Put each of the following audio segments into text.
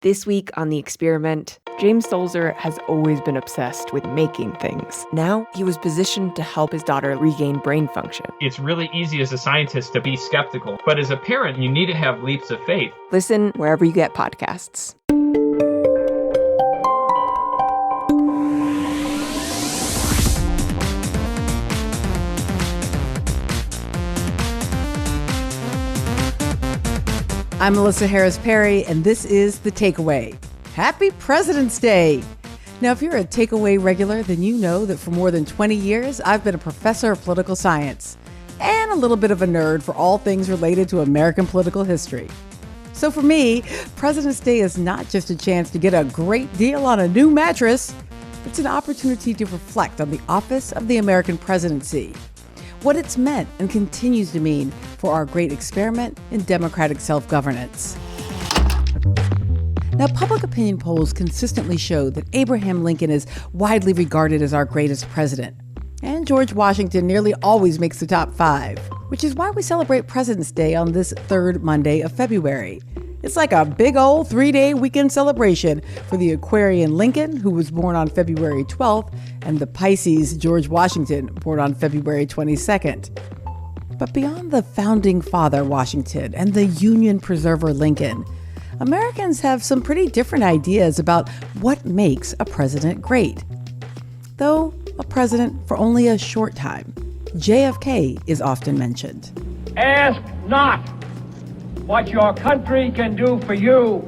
This week on The Experiment, James Stolzer has always been obsessed with making things. Now he was positioned to help his daughter regain brain function. It's really easy as a scientist to be skeptical, but as a parent, you need to have leaps of faith. Listen wherever you get podcasts. I'm Melissa Harris Perry, and this is The Takeaway. Happy President's Day! Now, if you're a Takeaway regular, then you know that for more than 20 years, I've been a professor of political science and a little bit of a nerd for all things related to American political history. So for me, President's Day is not just a chance to get a great deal on a new mattress. It's an opportunity to reflect on the office of the American presidency, what it's meant and continues to mean for our great experiment in democratic self-governance. Now, public opinion polls consistently show that Abraham Lincoln is widely regarded as our greatest president. And George Washington nearly always makes the top 5, which is why we celebrate President's Day on this third Monday of February. It's like a big old 3-day weekend celebration for the Aquarian Lincoln, who was born on February 12th, and the Pisces George Washington, born on February 22nd. But beyond the founding father Washington and the Union preserver Lincoln, Americans have some pretty different ideas about what makes a president great. Though a president for only a short time, JFK is often mentioned. Ask not what your country can do for you.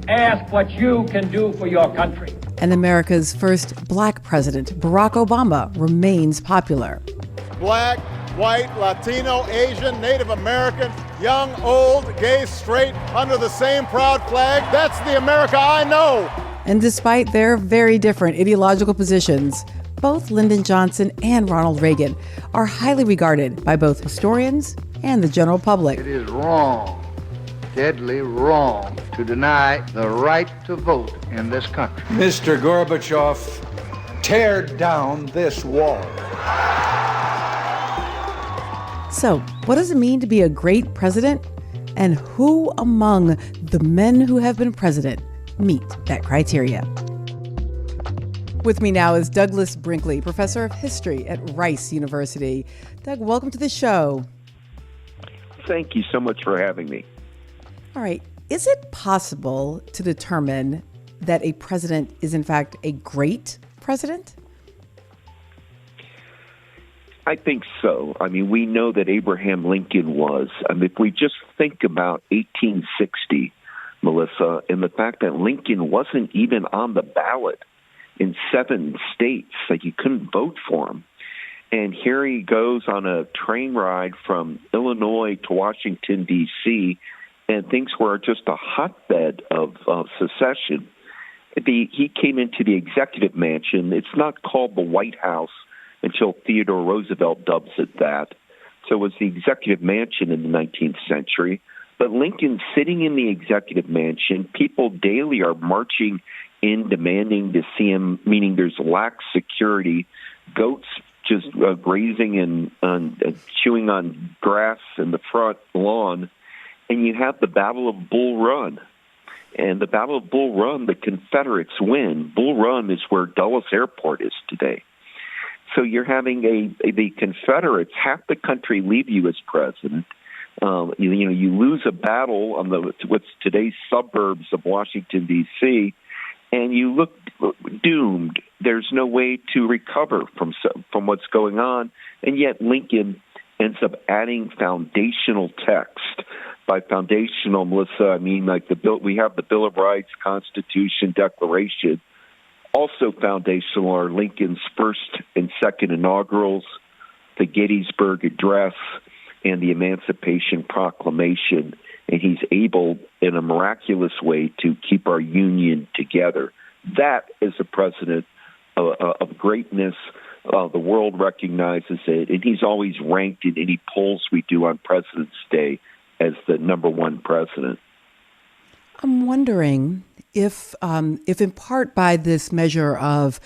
Ask what you can do for your country. And America's first black president, Barack Obama, remains popular. Black, white, Latino, Asian, Native American, young, old, gay, straight, under the same proud flag. That's the America I know. And despite their very different ideological positions, both Lyndon Johnson and Ronald Reagan are highly regarded by both historians and the general public. It is wrong, deadly wrong, to deny the right to vote in this country. Mr. Gorbachev, tear down this wall. So, what does it mean to be a great president? And who among the men who have been president meet that criteria? With me now is Douglas Brinkley, professor of history at Rice University. Doug, welcome to the show. Thank you so much for having me. All right. Is it possible to determine that a president is, in fact, a great president? I think so. I mean, we know that Abraham Lincoln was. I mean, if we just think about 1860, Melissa, and the fact that Lincoln wasn't even on the ballot in 7 states, like you couldn't vote for him. And here he goes on a train ride from Illinois to Washington, D.C., and things were just a hotbed of secession. He came into the executive mansion. It's not called the White House until Theodore Roosevelt dubs it that. So it was the executive mansion in the 19th century. But Lincoln sitting in the executive mansion, people daily are marching in demanding to see him, meaning there's lax security, goats just grazing and chewing on grass in the front lawn. And you have the Battle of Bull Run. And the Battle of Bull Run, the Confederates win. Bull Run is where Dulles Airport is today. So you're having the Confederates, half the country leave you as president. You lose a battle on what's today's suburbs of Washington, D.C., and you look doomed. There's no way to recover from what's going on. And yet Lincoln ends up adding foundational text. By foundational, Melissa, I mean like we have the Bill of Rights, Constitution, Declaration. Also foundational are Lincoln's first and second inaugurals, the Gettysburg Address, and the Emancipation Proclamation. And he's able, in a miraculous way, to keep our union together. That is a president of greatness. The world recognizes it, and he's always ranked in any polls we do on President's Day as the number 1 president. I'm wondering if in part by this measure of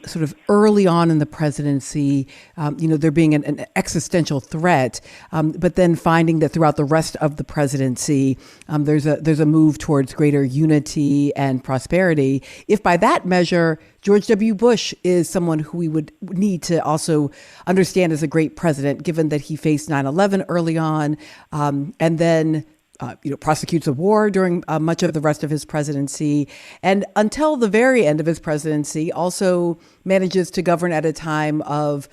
sort of early on in the presidency, there being an existential threat, but then finding that throughout the rest of the presidency, there's a move towards greater unity and prosperity. If by that measure, George W. Bush is someone who we would need to also understand as a great president, given that he faced 9/11 early on, and then prosecutes a war during much of the rest of his presidency, and until the very end of his presidency, also manages to govern at a time of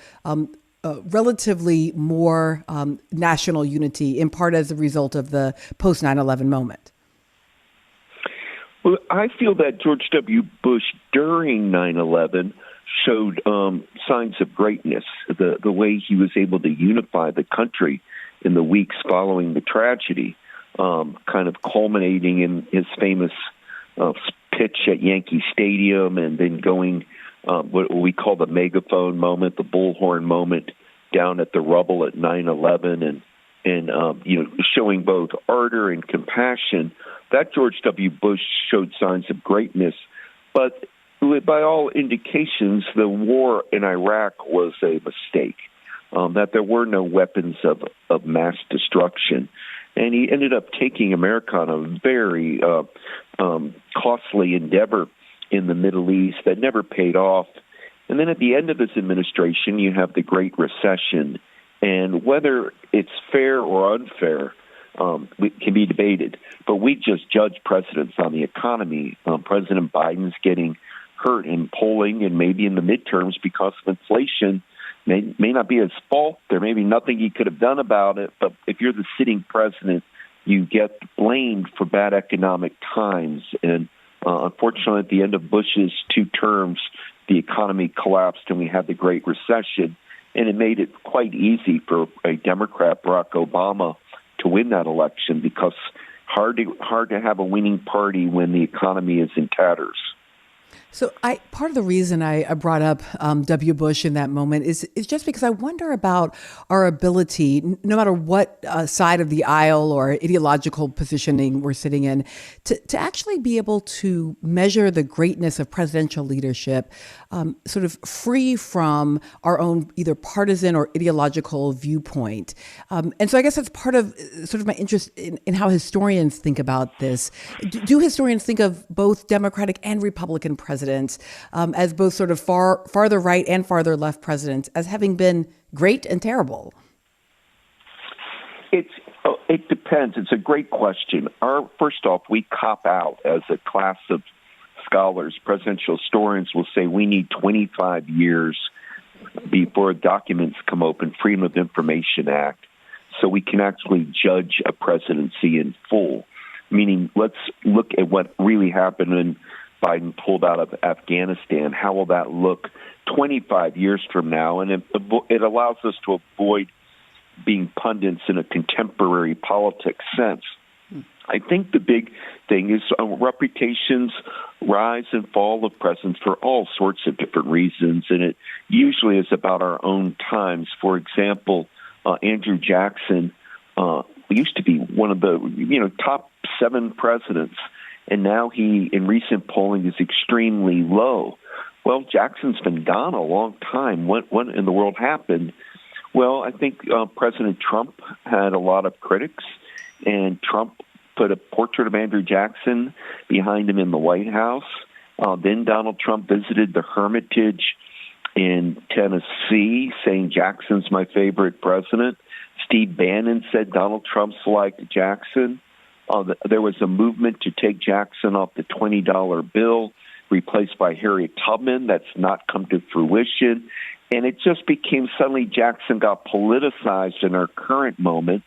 relatively more national unity, in part as a result of the post 9/11 moment. Well, I feel that George W. Bush during 9/11 showed signs of greatness, the way he was able to unify the country in the weeks following the tragedy. Kind of culminating in his famous pitch at Yankee Stadium, and then going what we call the megaphone moment, the bullhorn moment, down at the rubble at 9/11, and showing both ardor and compassion. That George W. Bush showed signs of greatness, but by all indications, the war in Iraq was a mistake. That there were no weapons of mass destruction. And he ended up taking America on a very costly endeavor in the Middle East that never paid off. And then at the end of his administration, you have the Great Recession. And whether it's fair or unfair can be debated. But we just judge presidents on the economy. President Biden's getting hurt in polling and maybe in the midterms because of inflation. May not be his fault. There may be nothing he could have done about it. But if you're the sitting president, you get blamed for bad economic times. And unfortunately, at the end of Bush's 2 terms, the economy collapsed and we had the Great Recession. And it made it quite easy for a Democrat, Barack Obama, to win that election, because hard to have a winning party when the economy is in tatters. So part of the reason I brought up W. Bush in that moment is just because I wonder about our ability, no matter what side of the aisle or ideological positioning we're sitting in, to actually be able to measure the greatness of presidential leadership sort of free from our own either partisan or ideological viewpoint. And so I guess that's part of sort of my interest in how historians think about this. Do historians think of both Democratic and Republican presidents as both sort of farther right and farther left presidents as having been great and terrible? It depends. It's a great question. First off, we cop out as a class of scholars. Presidential historians will say we need 25 years before documents come open, Freedom of Information Act, so we can actually judge a presidency in full. Meaning, let's look at what really happened when Biden pulled out of Afghanistan. How will that look 25 years from now? And it allows us to avoid being pundits in a contemporary politics sense. I think the big thing is reputations rise and fall of presidents for all sorts of different reasons, and it usually is about our own times. For example, Andrew Jackson used to be one of the top 7 presidents, and now he, in recent polling, is extremely low. Well, Jackson's been gone a long time. What in the world happened? Well, I think President Trump had a lot of critics, and Trump put a portrait of Andrew Jackson behind him in the White House. Then Donald Trump visited the Hermitage in Tennessee, saying Jackson's my favorite president. Steve Bannon said Donald Trump's like Jackson. There was a movement to take Jackson off the $20 bill, replaced by Harriet Tubman. That's not come to fruition. And it just became suddenly Jackson got politicized in our current moment.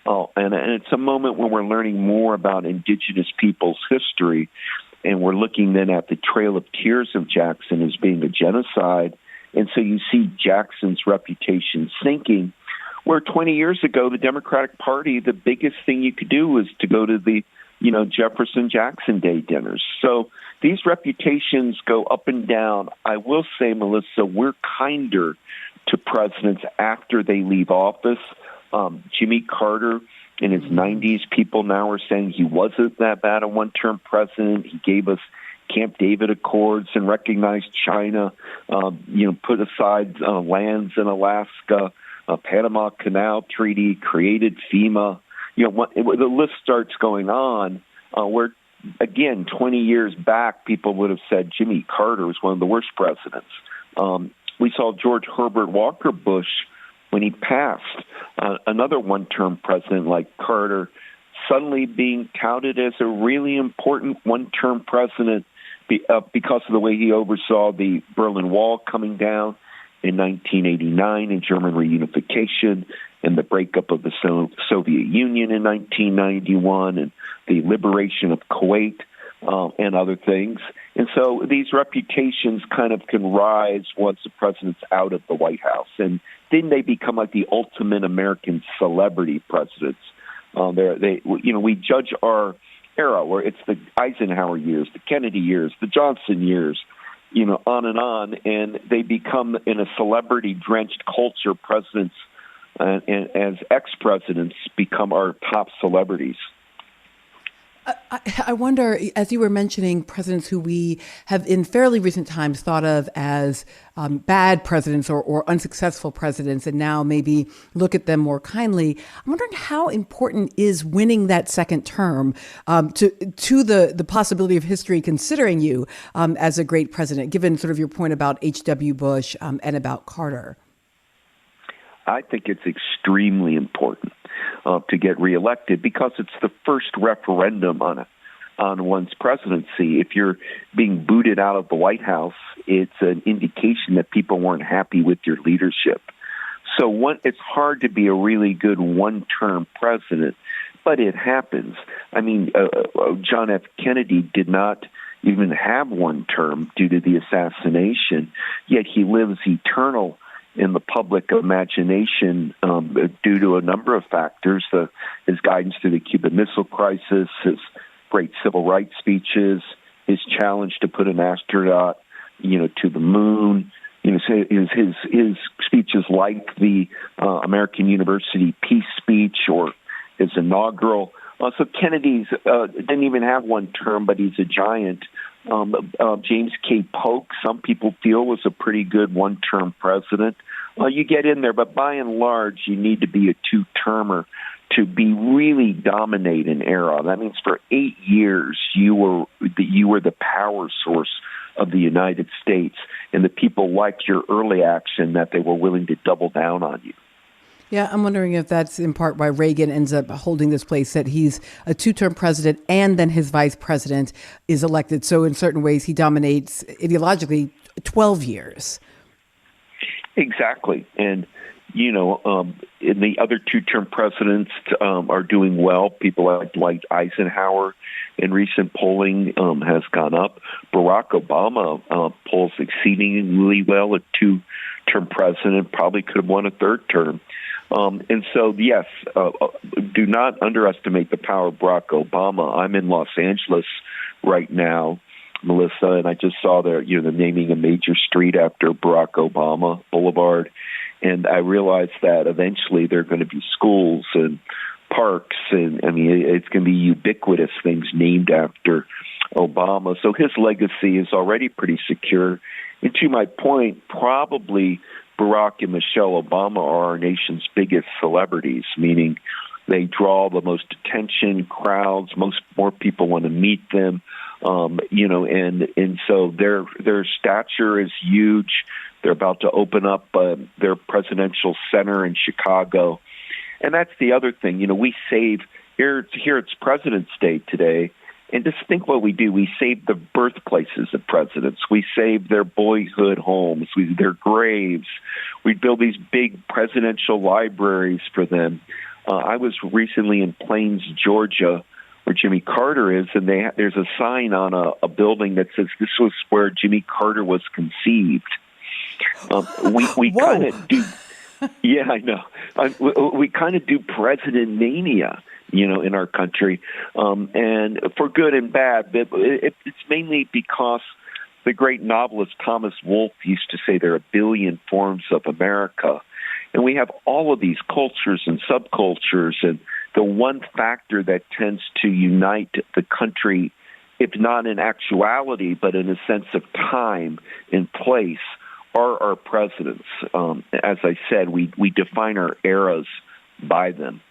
And it's a moment when we're learning more about indigenous people's history. And we're looking then at the Trail of Tears of Jackson as being a genocide. And so you see Jackson's reputation sinking, where 20 years ago, the Democratic Party, the biggest thing you could do was to go to the, Jefferson-Jackson Day dinners. So these reputations go up and down. I will say, Melissa, we're kinder to presidents after they leave office. Jimmy Carter in his 90s. People now are saying he wasn't that bad a one-term president. He gave us Camp David Accords and recognized China, put aside lands in Alaska, Panama Canal Treaty, created FEMA. The list starts going on where, again, 20 years back, people would have said Jimmy Carter was one of the worst presidents. We saw George Herbert Walker Bush, when he passed, another one-term president like Carter, suddenly being touted as a really important one-term president because of the way he oversaw the Berlin Wall coming down in 1989 and German reunification and the breakup of the Soviet Union in 1991 and the liberation of Kuwait and other things. And so these reputations kind of can rise once the president's out of the White House. And then they become like the ultimate American celebrity presidents. We judge our era where it's the Eisenhower years, the Kennedy years, the Johnson years, on, and they become in a celebrity-drenched culture. Presidents and as ex-presidents become our top celebrities. I wonder, as you were mentioning, presidents who we have in fairly recent times thought of as bad presidents or unsuccessful presidents, and now maybe look at them more kindly. I'm wondering how important is winning that second term to the possibility of history considering you as a great president, given sort of your point about H.W. Bush and about Carter? I think it's extremely important to get reelected because it's the first referendum on one's presidency. If you're being booted out of the White House, it's an indication that people weren't happy with your leadership. So it's hard to be a really good one-term president, but it happens. I mean, John F. Kennedy did not even have one term due to the assassination, yet he lives eternal in the public imagination due to a number of factors, his guidance through the Cuban Missile Crisis, his great civil rights speeches, his challenge to put an astronaut, to the moon, his speeches like the American University Peace Speech or his inaugural. So Kennedy's didn't even have one term, but he's a giant. James K. Polk, some people feel, was a pretty good one-term president. You get in there, but by and large, you need to be a two-termer to be really dominate an era. That means for 8 years, you were the power source of the United States, and the people liked your early action that they were willing to double down on you. Yeah, I'm wondering if that's in part why Reagan ends up holding this place, that he's a two-term president and then his vice president is elected. So in certain ways, he dominates ideologically 12 years. Exactly. And, and the other two-term presidents are doing well. People like Dwight Eisenhower in recent polling has gone up. Barack Obama polls exceedingly well, a two-term president, probably could have won a third term. And so, yes, do not underestimate the power of Barack Obama. I'm in Los Angeles right now, Melissa, and I just saw they're naming a major street after Barack Obama Boulevard. And I realized that eventually there are going to be schools and parks, and it's going to be ubiquitous things named after Obama. So his legacy is already pretty secure. And to my point, probably Barack and Michelle Obama are our nation's biggest celebrities, meaning they draw the most attention, crowds, more people want to meet them, and so their stature is huge. They're about to open up their presidential center in Chicago. And that's the other thing. We save, here it's President's Day today, and just think what we do. We save the birthplaces of presidents. We save their boyhood homes, their graves. We build these big presidential libraries for them. I was recently in Plains, Georgia, where Jimmy Carter is, and there's a sign on a building that says this was where Jimmy Carter was conceived. We kind of do, yeah, I know. We kind of do president mania, in our country, and for good and bad. But it's mainly because the great novelist Thomas Wolfe used to say there are a billion forms of America. And we have all of these cultures and subcultures and the one factor that tends to unite the country, if not in actuality, but in a sense of time and place, are our presidents. As I said, we define our eras by them.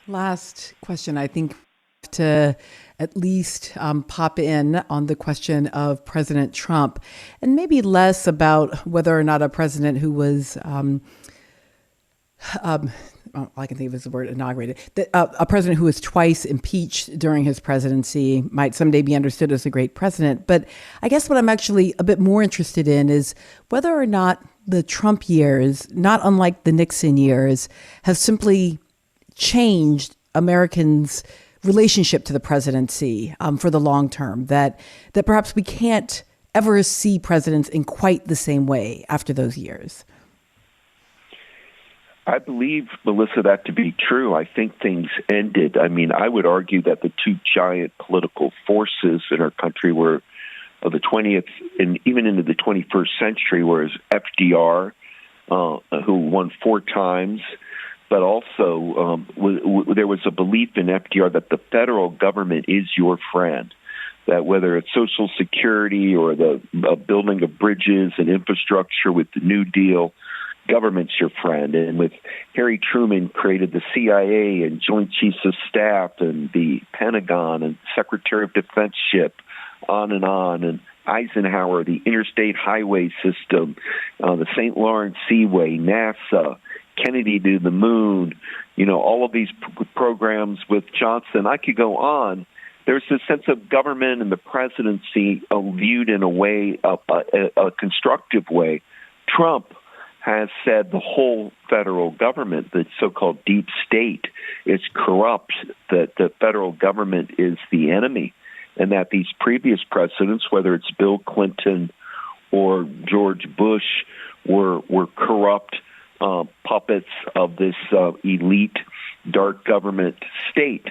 Last question, I think, to at least pop in on the question of President Trump, and maybe less about whether or not a president who was, I can think of the word inaugurated, a president who was twice impeached during his presidency might someday be understood as a great president. But I guess what I'm actually a bit more interested in is whether or not the Trump years, not unlike the Nixon years, have simply changed Americans' relationship to the presidency for the long term, that perhaps we can't ever see presidents in quite the same way after those years. I believe, Melissa, that to be true. I think things ended. I mean, I would argue that the two giant political forces in our country were of the 20th and even into the 21st century, whereas FDR, who won 4 times, but also there was a belief in FDR that the federal government is your friend, that whether it's Social Security or the building of bridges and infrastructure with the New Deal, government's your friend. And with Harry Truman created the CIA and Joint Chiefs of Staff and the Pentagon and Secretary of Defense ship, on. And Eisenhower, the interstate highway system, the St. Lawrence Seaway, NASA, Kennedy to the moon, all of these programs with Johnson. I could go on. There's this sense of government and the presidency viewed in a way, a constructive way. Trump has said the whole federal government, the so-called deep state, is corrupt, that the federal government is the enemy, and that these previous presidents, whether it's Bill Clinton or George Bush, were corrupt puppets of this elite dark government state.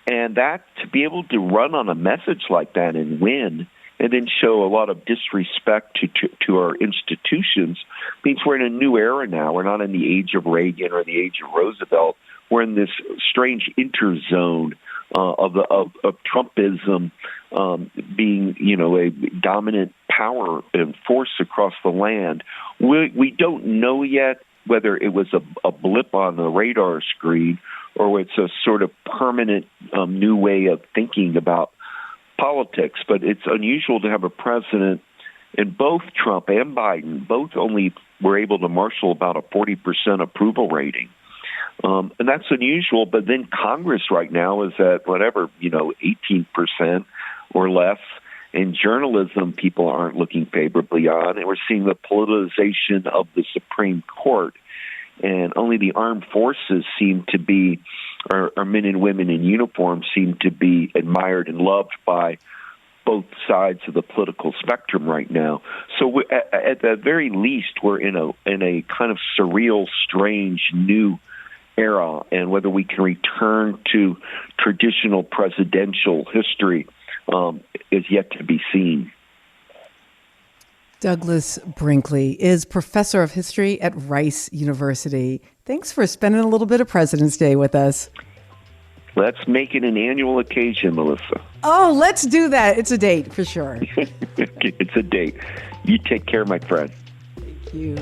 And that, to be able to run on a message like that and win, and then show a lot of disrespect to our institutions, means we're in a new era now. We're not in the age of Reagan or the age of Roosevelt. We're in this strange interzone of Trumpism being, a dominant power and force across the land. We don't know yet whether it was a blip on the radar screen or it's a sort of permanent new way of thinking about politics. But it's unusual to have a president, and both Trump and Biden both only were able to marshal about a 40% approval rating. And that's unusual, but then Congress right now is at 18% or less. In journalism, people aren't looking favorably on, and we're seeing the politicization of the Supreme Court. And only the armed forces seem to be, our men and women in uniform seem to be admired and loved by both sides of the political spectrum right now. So at the very least, we're in a kind of surreal, strange, new era, and whether we can return to traditional presidential history is yet to be seen. Douglas Brinkley is professor of history at Rice University. Thanks for spending a little bit of President's Day with us. Let's make it an annual occasion, Melissa. Oh, let's do that. It's a date for sure. It's a date. You take care, my friend. Thank you.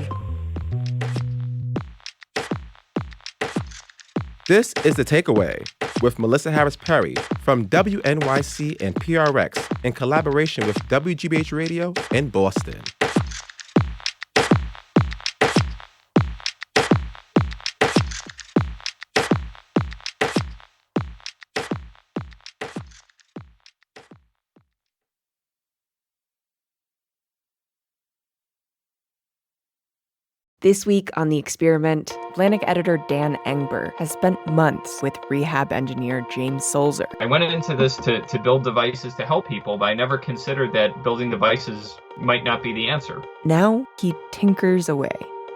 This is The Takeaway with Melissa Harris Perry from WNYC and PRX in collaboration with WGBH Radio in Boston. This week on The Experiment, Atlantic editor Dan Engber has spent months with rehab engineer James Sulzer. I went into this to build devices to help people, but I never considered that building devices might not be the answer. Now he tinkers away,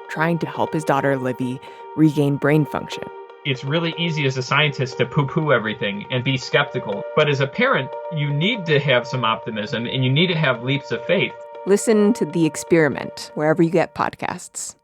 trying to help his daughter Livy regain brain function. It's really easy as a scientist to poo-poo everything and be skeptical. But as a parent, you need to have some optimism and you need to have leaps of faith. Listen to The Experiment wherever you get podcasts.